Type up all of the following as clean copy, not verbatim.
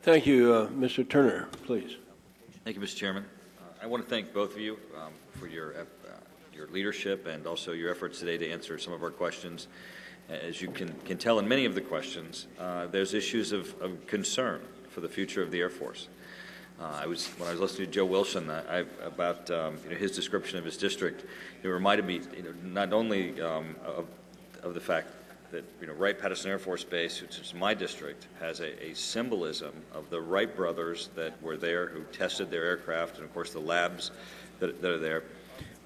Thank you. Mr. Turner, please. Thank you, Mr. Chairman. I want to thank both of you for your leadership and also your efforts today to answer some of our questions. As you can tell in many of the questions, there's issues of concern for the future of the Air Force. When I was listening to Joe Wilson about his description of his district, it reminded me not only of the fact that Wright-Patterson Air Force Base, which is my district, has a symbolism of the Wright brothers that were there, who tested their aircraft, and of course the labs that are there,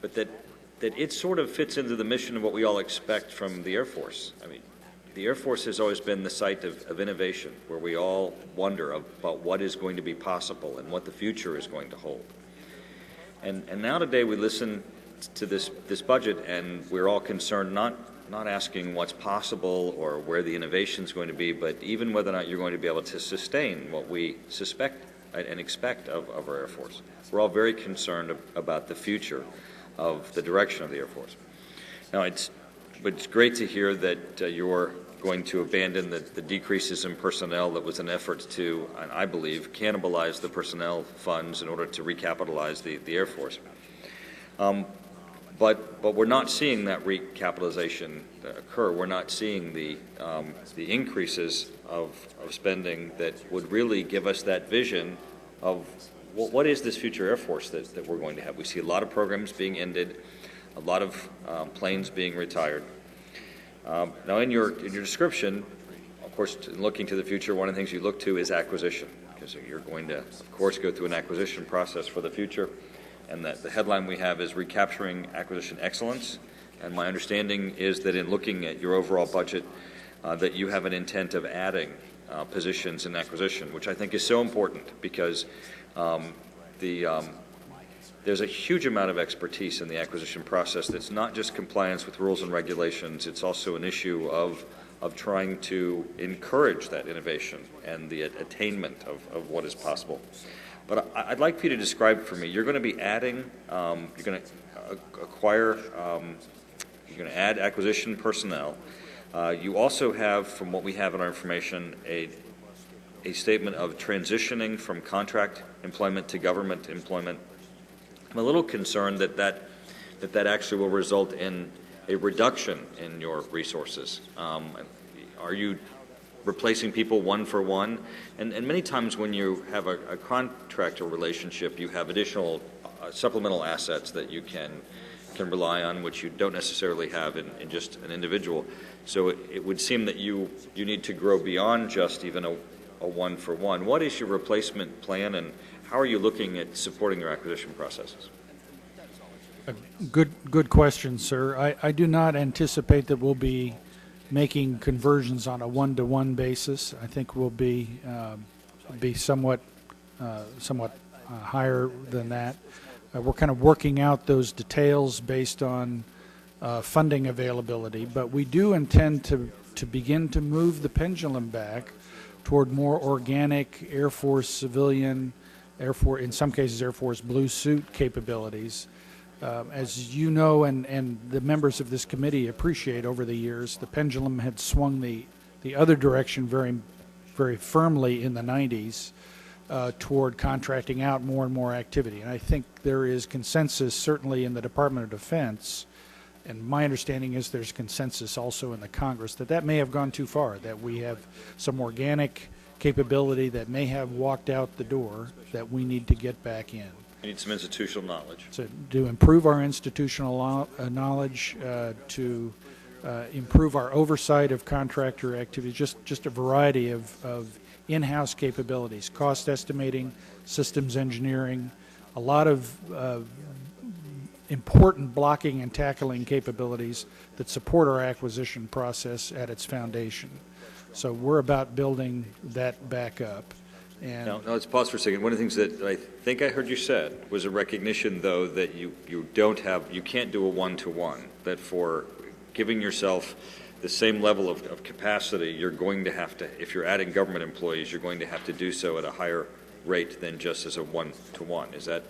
but that it sort of fits into the mission of what we all expect from the Air Force. I mean, the Air Force has always been the site of innovation, where we all wonder about what is going to be possible and what the future is going to hold. And now today we listen to this budget, and we're all concerned not asking what's possible or where the innovation is going to be, but even whether or not you're going to be able to sustain what we suspect and expect of our Air Force. We're all very concerned about the future of the direction of the Air Force. Now, it's great to hear that you're going to abandon the decreases in personnel that was an effort to, and I believe, cannibalize the personnel funds in order to recapitalize the Air Force. But we're not seeing that recapitalization occur. We're not seeing the increases of spending that would really give us that vision of what is this future Air Force that we're going to have. We see a lot of programs being ended, a lot of planes being retired. Now, in your description, of course, looking to the future, one of the things you look to is acquisition, because you're going to, of course, go through an acquisition process for the future. And that the headline we have is Recapturing Acquisition Excellence. And my understanding is that in looking at your overall budget, that you have an intent of adding positions in acquisition, which I think is so important, because there's a huge amount of expertise in the acquisition process that's not just compliance with rules and regulations. It's also an issue of trying to encourage that innovation and the attainment of what is possible. But I'd like for you to describe for me, you're going to be adding, you're going to acquire, you're going to add acquisition personnel. You also have, from what we have in our information, a statement of transitioning from contract employment to government employment. I'm a little concerned that actually will result in a reduction in your resources. Are you replacing people one for one? And many times when you have a contractor relationship, you have additional supplemental assets that you can rely on, which you don't necessarily have in just an individual. So it would seem that you need to grow beyond just even a one for one. What is your replacement plan, and how are you looking at supporting your acquisition processes? Good question, sir. I do not anticipate that we'll be making conversions on a one-to-one basis. I think we'll be somewhat higher than that. We're kind of working out those details based on funding availability, but we do intend to begin to move the pendulum back toward more organic Air Force civilian, Air Force, in some cases Air Force blue suit capabilities. As you know, and the members of this committee appreciate, over the years, the pendulum had swung the other direction very, very firmly in the 90s toward contracting out more and more activity. And I think there is consensus, certainly in the Department of Defense, and my understanding is there's consensus also in the Congress, that may have gone too far, that we have some organic capability that may have walked out the door that we need to get back in. You need some institutional knowledge. So to improve our institutional knowledge, to improve our oversight of contractor activities, just a variety of in-house capabilities, cost estimating, systems engineering, a lot of important blocking and tackling capabilities that support our acquisition process at its foundation. So we're about building that back up. And now, let's pause for a second. One of the things that I think I heard you said was a recognition, though, that you can't do a one-to-one, that for giving yourself the same level of capacity, you're going to have to, if you're adding government employees, you're going to have to do so at a higher rate than just as a one-to-one. Is it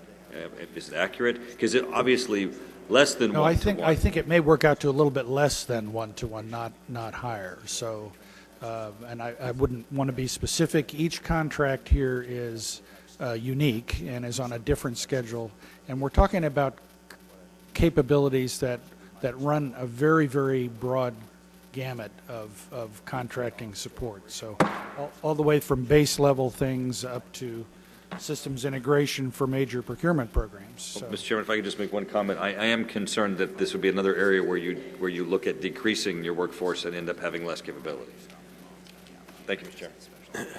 accurate? Because it obviously less than one-to-one. I think it may work out to a little bit less than one-to-one, not higher. So And I wouldn't want to be specific. Each contract here is unique and is on a different schedule. And we're talking about capabilities that run a very, very broad gamut of contracting support. So all the way from base level things up to systems integration for major procurement programs. So, Mr. Chairman, if I could just make one comment, I am concerned that this would be another area where you look at decreasing your workforce and end up having less capability. Thank you, Mr. Chairman.